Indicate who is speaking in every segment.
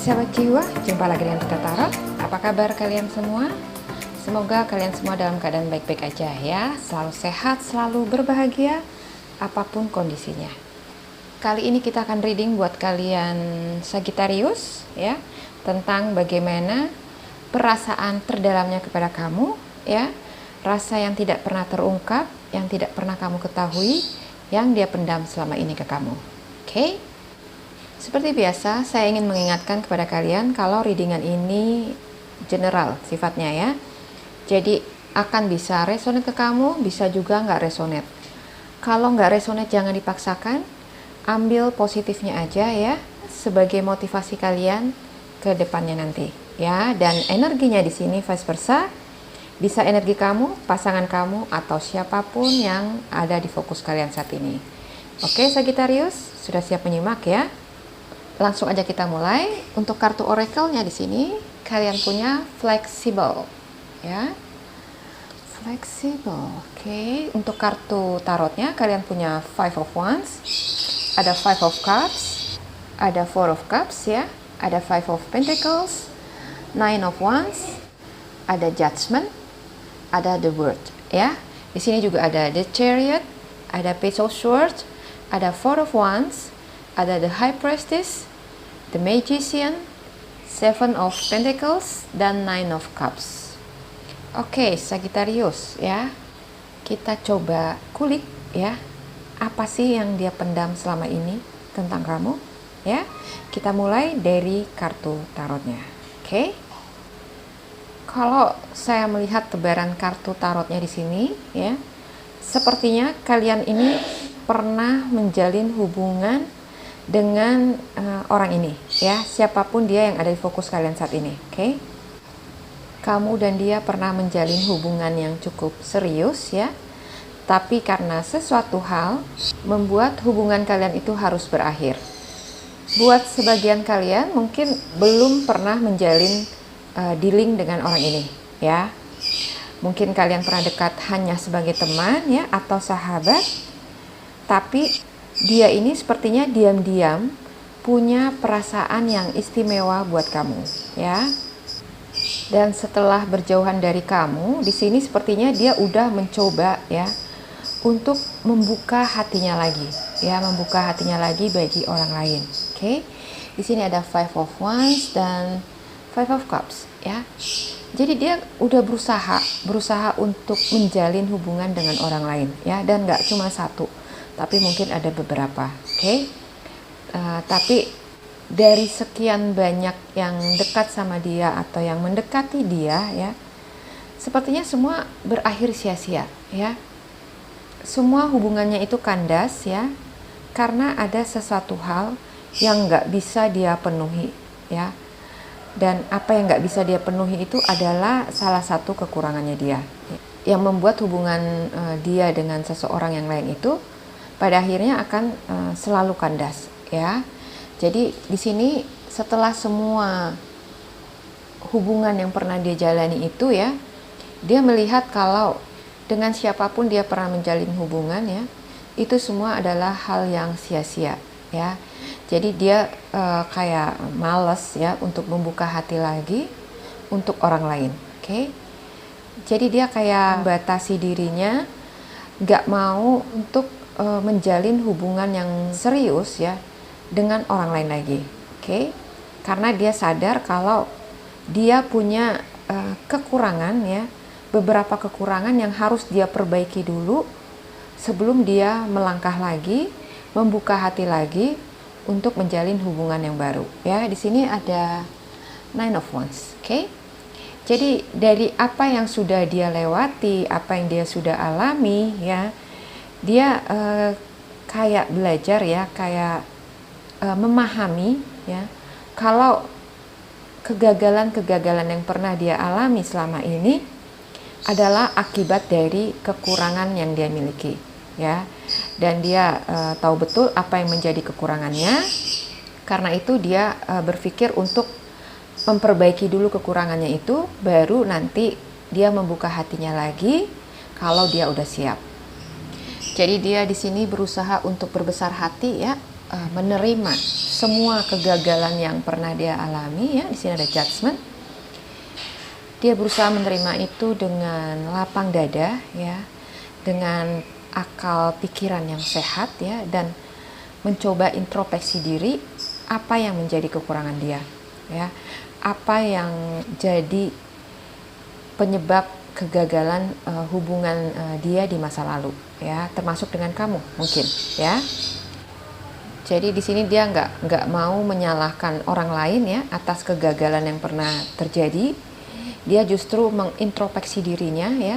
Speaker 1: sahabat jiwa, jumpa lagi dengan Tita Tarot. Apa kabar kalian semua? Semoga kalian semua dalam keadaan baik-baik aja ya, selalu sehat, selalu berbahagia, apapun kondisinya. Kali ini kita akan reading buat kalian Sagittarius ya, tentang bagaimana perasaan terdalamnya kepada kamu ya, rasa yang tidak pernah terungkap, yang tidak pernah kamu ketahui, yang dia pendam selama ini ke kamu. Oke? Seperti biasa, saya ingin mengingatkan kepada kalian kalau readingan ini general sifatnya ya. Jadi akan bisa resonate ke kamu, bisa juga nggak resonate. Kalau nggak resonate jangan dipaksakan, ambil positifnya aja ya, sebagai motivasi kalian ke depannya nanti ya. Dan energinya di sini vice versa, bisa energi kamu, pasangan kamu, atau siapapun yang ada di fokus kalian saat ini. Oke Sagittarius, sudah siap menyimak ya? Langsung aja kita mulai. Untuk kartu oracle-nya di sini kalian punya flexible ya. Flexible. Oke. Untuk kartu tarotnya kalian punya Five of Wands, ada Five of Cups, ada Four of Cups ya, ada Five of Pentacles, Nine of Wands, ada Judgment, ada The World ya. Di sini juga ada The Chariot, ada Page of Swords, ada Four of Wands, ada The High Priestess, The Magician, Seven of Pentacles, dan Nine of Cups. Oke, Sagittarius ya, kita coba kulik ya, apa sih yang dia pendam selama ini tentang kamu ya. Kita mulai dari kartu tarotnya. Oke, kalau saya melihat tebaran kartu tarotnya di sini ya, sepertinya kalian ini pernah menjalin hubungan dengan orang ini ya, siapapun dia yang ada di fokus kalian saat ini. Oke, kamu dan dia pernah menjalin hubungan yang cukup serius ya, tapi karena sesuatu hal membuat hubungan kalian itu harus berakhir. Buat sebagian kalian mungkin belum pernah menjalin dealing dengan orang ini ya, mungkin kalian pernah dekat hanya sebagai teman ya, atau sahabat, tapi dia ini sepertinya diam-diam punya perasaan yang istimewa buat kamu ya. Dan setelah berjauhan dari kamu, di sini sepertinya dia udah mencoba ya untuk membuka hatinya lagi ya, membuka hatinya lagi bagi orang lain. Oke. Di sini ada Five of Wands dan Five of Cups ya. Jadi dia udah berusaha untuk menjalin hubungan dengan orang lain ya, dan nggak cuma satu, tapi mungkin ada beberapa. Oke. Tapi dari sekian banyak yang dekat sama dia atau yang mendekati dia ya, sepertinya semua berakhir sia-sia ya. Semua hubungannya itu kandas ya, karena ada sesuatu hal yang nggak bisa dia penuhi ya. Dan apa yang nggak bisa dia penuhi itu adalah salah satu kekurangannya dia, yang membuat hubungan dia dengan seseorang yang lain itu pada akhirnya akan selalu kandas ya. Jadi di sini setelah semua hubungan yang pernah dia jalani itu ya, dia melihat kalau dengan siapapun dia pernah menjalin hubungan ya, itu semua adalah hal yang sia-sia ya. Jadi dia kayak males ya untuk membuka hati lagi untuk orang lain. Oke. Jadi dia kayak batasi dirinya, gak mau untuk menjalin hubungan yang serius ya dengan orang lain lagi. Oke. Karena dia sadar kalau dia punya kekurangan ya, beberapa kekurangan yang harus dia perbaiki dulu sebelum dia melangkah lagi, membuka hati lagi untuk menjalin hubungan yang baru ya. Di sini ada Nine of Wands. Oke. Jadi dari apa yang sudah dia lewati, apa yang dia sudah alami ya, dia kayak belajar ya, kayak memahami ya, kalau kegagalan-kegagalan yang pernah dia alami selama ini adalah akibat dari kekurangan yang dia miliki ya. Dan dia tahu betul apa yang menjadi kekurangannya. Karena itu dia berpikir untuk memperbaiki dulu kekurangannya itu, baru nanti dia membuka hatinya lagi kalau dia udah siap. Jadi dia di sini berusaha untuk berbesar hati ya, menerima semua kegagalan yang pernah dia alami, ya. Di sini ada judgment. Dia berusaha menerima itu dengan lapang dada, ya, dengan akal pikiran yang sehat, ya, dan mencoba introspeksi diri apa yang menjadi kekurangan dia, ya, apa yang jadi penyebab kegagalan hubungan dia di masa lalu, ya, termasuk dengan kamu mungkin, ya. Jadi di sini dia nggak mau menyalahkan orang lain, ya, atas kegagalan yang pernah terjadi. Dia justru mengintrospeksi dirinya, ya,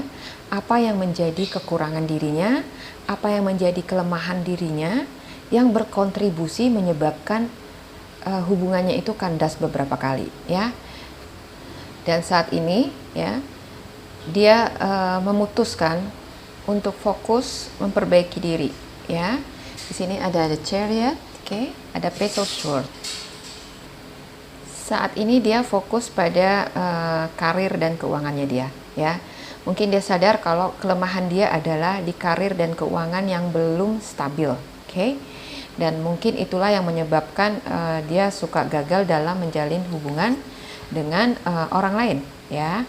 Speaker 1: apa yang menjadi kekurangan dirinya, apa yang menjadi kelemahan dirinya yang berkontribusi menyebabkan hubungannya itu kandas beberapa kali, ya. Dan saat ini, ya, dia memutuskan untuk fokus memperbaiki diri, ya. Di sini ada the Chariot, oke, ada Page of Swords. Saat ini dia fokus pada karir dan keuangannya dia, ya. Mungkin dia sadar kalau kelemahan dia adalah di karir dan keuangan yang belum stabil, oke. Dan mungkin itulah yang menyebabkan dia suka gagal dalam menjalin hubungan dengan orang lain, ya.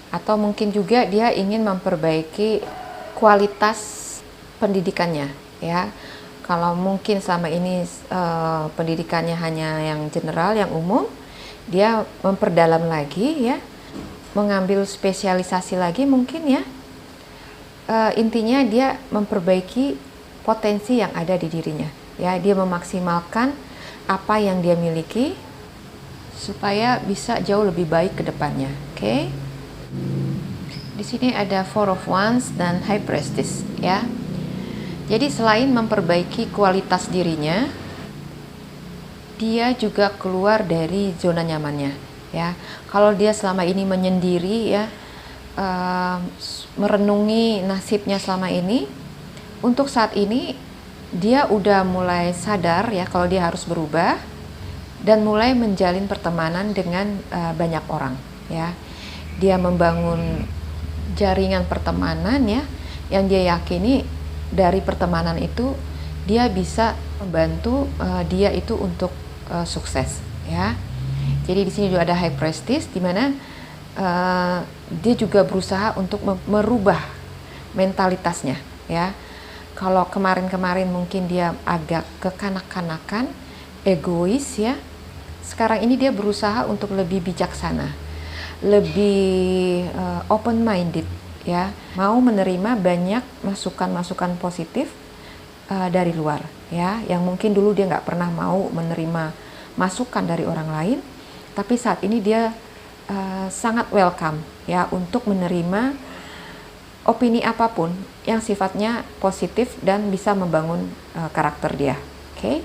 Speaker 1: Atau mungkin juga dia ingin memperbaiki kualitas pendidikannya, ya. Kalau mungkin selama ini pendidikannya hanya yang general, yang umum, dia memperdalam lagi, ya, mengambil spesialisasi lagi mungkin, ya. Intinya dia memperbaiki potensi yang ada di dirinya, ya. Dia memaksimalkan apa yang dia miliki supaya bisa jauh lebih baik ke depannya, oke. Di sini ada Four of Wands dan High Priestess, ya. Jadi selain memperbaiki kualitas dirinya, dia juga keluar dari zona nyamannya, ya. Kalau dia selama ini menyendiri, ya, merenungi nasibnya selama ini, untuk saat ini dia udah mulai sadar, ya, kalau dia harus berubah dan mulai menjalin pertemanan dengan banyak orang, ya. Dia membangun jaringan pertemanan, ya, yang dia yakini dari pertemanan itu dia bisa membantu dia itu untuk sukses, ya. Jadi di sini juga ada High Priestess, di mana dia juga berusaha untuk merubah mentalitasnya, ya. Kalau kemarin-kemarin mungkin dia agak kekanak-kanakan, egois, ya. Sekarang ini dia berusaha untuk lebih bijaksana, lebih open minded, ya, mau menerima banyak masukan-masukan positif dari luar, ya, yang mungkin dulu dia nggak pernah mau menerima masukan dari orang lain, tapi saat ini dia sangat welcome, ya, untuk menerima opini apapun yang sifatnya positif dan bisa membangun karakter dia, oke.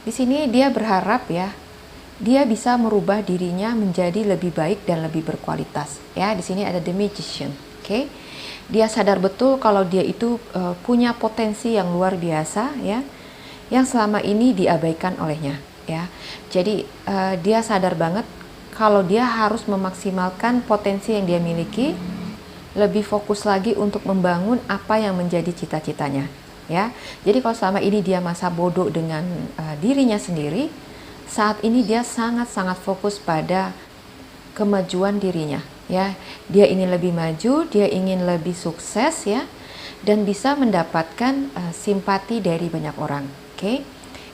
Speaker 1: Di sini dia berharap, ya, dia bisa merubah dirinya menjadi lebih baik dan lebih berkualitas, ya. Di sini ada The Magician, oke. Dia sadar betul kalau dia itu punya potensi yang luar biasa, ya, yang selama ini diabaikan olehnya, ya. Jadi dia sadar banget kalau dia harus memaksimalkan potensi yang dia miliki, lebih fokus lagi untuk membangun apa yang menjadi cita-citanya, ya. Jadi kalau selama ini dia masa bodoh dengan dirinya sendiri, saat ini dia sangat-sangat fokus pada kemajuan dirinya, ya. Dia ingin lebih maju, dia ingin lebih sukses, ya, dan bisa mendapatkan simpati dari banyak orang, oke.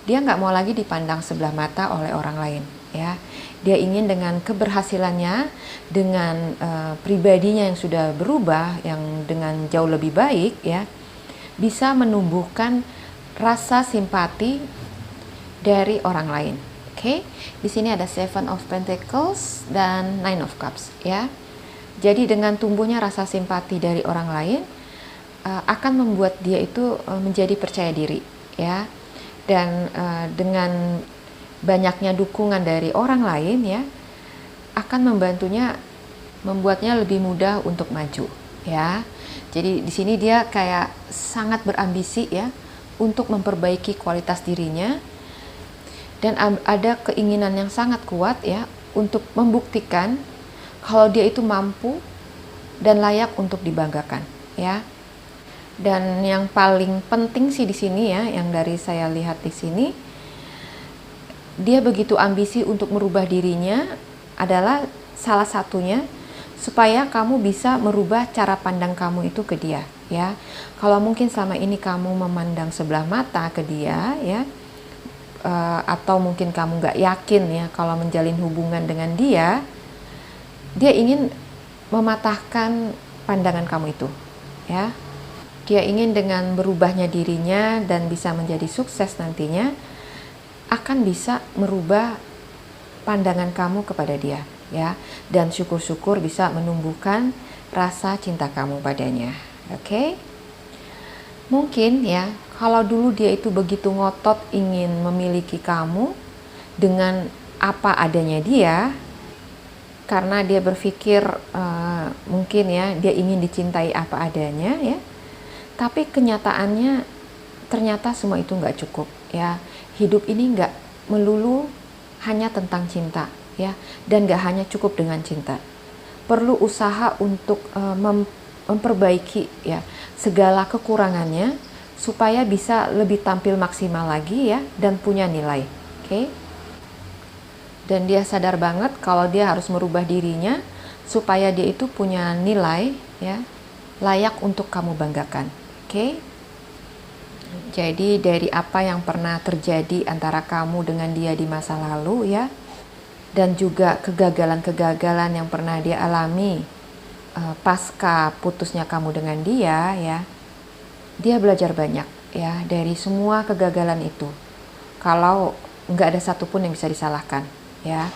Speaker 1: Dia nggak mau lagi dipandang sebelah mata oleh orang lain, ya. Dia ingin dengan keberhasilannya, dengan pribadinya yang sudah berubah, yang dengan jauh lebih baik, ya, bisa menumbuhkan rasa simpati dari orang lain. Oke, di sini ada Seven of Pentacles dan Nine of Cups, ya. Jadi dengan tumbuhnya rasa simpati dari orang lain akan membuat dia itu menjadi percaya diri, ya. Dan dengan banyaknya dukungan dari orang lain, ya, akan membuatnya lebih mudah untuk maju, ya. Jadi di sini dia kayak sangat berambisi, ya, untuk memperbaiki kualitas dirinya. Dan ada keinginan yang sangat kuat, ya, untuk membuktikan kalau dia itu mampu dan layak untuk dibanggakan, ya. Dan yang paling penting sih di sini ya, yang dari saya lihat di sini, dia begitu ambisi untuk merubah dirinya adalah salah satunya supaya kamu bisa merubah cara pandang kamu itu ke dia ya. Kalau mungkin selama ini kamu memandang sebelah mata ke dia ya, atau mungkin kamu nggak yakin ya kalau menjalin hubungan dengan dia, dia ingin mematahkan pandangan kamu itu ya. Dia ingin dengan berubahnya dirinya dan bisa menjadi sukses nantinya akan bisa merubah pandangan kamu kepada dia ya, dan syukur-syukur bisa menumbuhkan rasa cinta kamu padanya. Oke? Mungkin ya, kalau dulu dia itu begitu ngotot ingin memiliki kamu dengan apa adanya dia, karena dia berpikir mungkin ya dia ingin dicintai apa adanya ya, tapi kenyataannya ternyata semua itu nggak cukup ya. Hidup ini nggak melulu hanya tentang cinta ya, dan nggak hanya cukup dengan cinta. Perlu usaha untuk memperbaiki ya segala kekurangannya supaya bisa lebih tampil maksimal lagi ya, dan punya nilai. Oke? Dan dia sadar banget kalau dia harus merubah dirinya supaya dia itu punya nilai ya, layak untuk kamu banggakan. Oke? Jadi dari apa yang pernah terjadi antara kamu dengan dia di masa lalu ya, dan juga kegagalan-kegagalan yang pernah dia alami pasca putusnya kamu dengan dia ya, dia belajar banyak ya dari semua kegagalan itu. Kalau nggak ada satupun yang bisa disalahkan ya,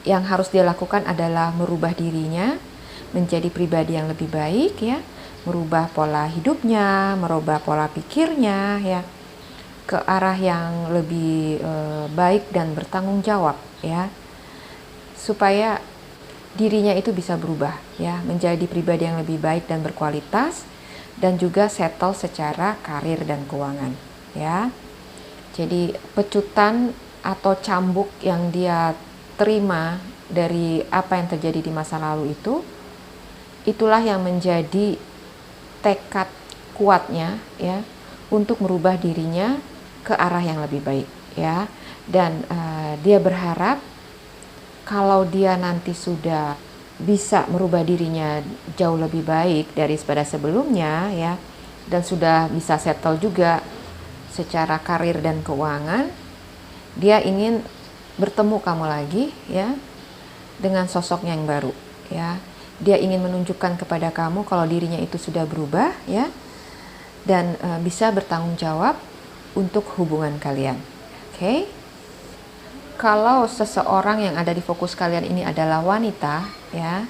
Speaker 1: yang harus dia lakukan adalah merubah dirinya menjadi pribadi yang lebih baik ya, merubah pola hidupnya, merubah pola pikirnya ya ke arah yang lebih baik dan bertanggung jawab ya, supaya dirinya itu bisa berubah ya menjadi pribadi yang lebih baik dan berkualitas, dan juga settle secara karir dan keuangan ya. Jadi pecutan atau cambuk yang dia terima dari apa yang terjadi di masa lalu itu, itulah yang menjadi tekad kuatnya ya untuk merubah dirinya ke arah yang lebih baik ya. Dan dia berharap kalau dia nanti sudah bisa merubah dirinya jauh lebih baik daripada sebelumnya ya, dan sudah bisa settle juga secara karir dan keuangan, dia ingin bertemu kamu lagi ya dengan sosok yang baru ya. Dia ingin menunjukkan kepada kamu kalau dirinya itu sudah berubah ya, dan bisa bertanggung jawab untuk hubungan kalian. Oke? Kalau seseorang yang ada di fokus kalian ini adalah wanita ya,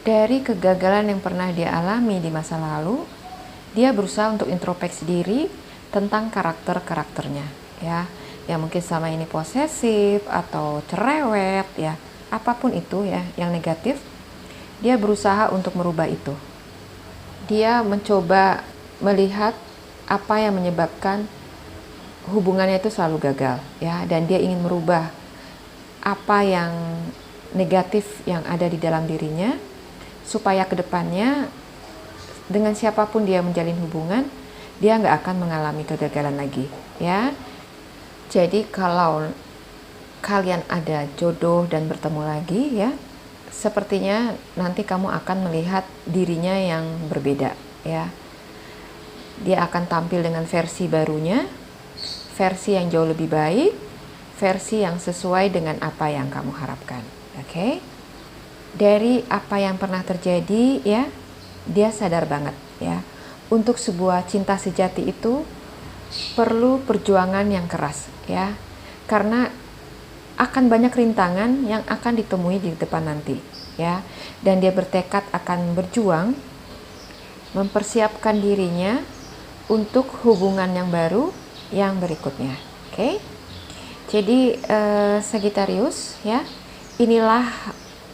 Speaker 1: dari kegagalan yang pernah dia alami di masa lalu, dia berusaha untuk introspeksi diri tentang karakternya ya, yang mungkin sama ini posesif atau cerewet ya, apapun itu ya yang negatif. Dia berusaha untuk merubah itu. Dia mencoba melihat apa yang menyebabkan hubungannya itu selalu gagal ya, dan dia ingin merubah apa yang negatif yang ada di dalam dirinya supaya kedepannya dengan siapapun dia menjalin hubungan, dia nggak akan mengalami kegagalan lagi ya. Jadi kalau kalian ada jodoh dan bertemu lagi ya, sepertinya nanti kamu akan melihat dirinya yang berbeda ya. Dia akan tampil dengan versi barunya, versi yang jauh lebih baik, versi yang sesuai dengan apa yang kamu harapkan. Oke? Dari apa yang pernah terjadi ya, dia sadar banget ya, untuk sebuah cinta sejati itu perlu perjuangan yang keras ya, karena akan banyak rintangan yang akan ditemui di depan nanti ya, dan dia bertekad akan berjuang mempersiapkan dirinya untuk hubungan yang baru yang berikutnya. Oke? Jadi Sagittarius ya, inilah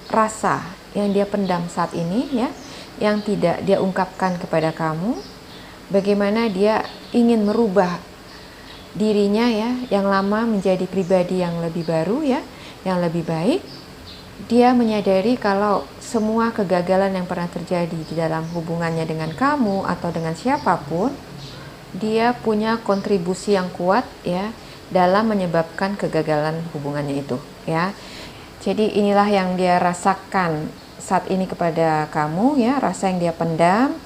Speaker 1: rasa yang dia pendam saat ini ya, yang tidak dia ungkapkan kepada kamu, bagaimana dia ingin merubah dirinya ya yang lama menjadi pribadi yang lebih baru ya, yang lebih baik, Dia menyadari kalau semua kegagalan yang pernah terjadi di dalam hubungannya dengan kamu atau dengan siapapun, dia punya kontribusi yang kuat ya dalam menyebabkan kegagalan hubungannya itu ya. Jadi inilah yang dia rasakan saat ini kepada kamu ya, rasa yang dia pendam,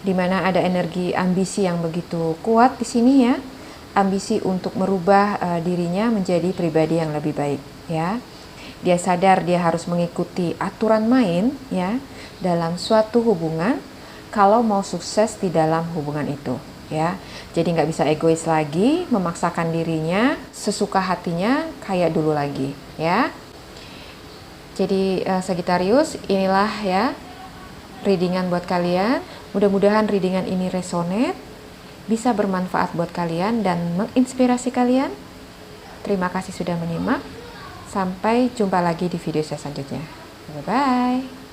Speaker 1: di mana ada energi ambisi yang begitu kuat di sini ya, ambisi untuk merubah dirinya menjadi pribadi yang lebih baik ya. Dia sadar dia harus mengikuti aturan main ya dalam suatu hubungan kalau mau sukses di dalam hubungan itu ya. Jadi nggak bisa egois lagi, memaksakan dirinya sesuka hatinya kayak dulu lagi ya. Jadi Sagittarius, inilah ya readingan buat kalian. Mudah-mudahan readingan ini resonate, bisa bermanfaat buat kalian dan menginspirasi kalian. Terima kasih sudah menyimak. Sampai jumpa lagi di video saya selanjutnya. Bye-bye.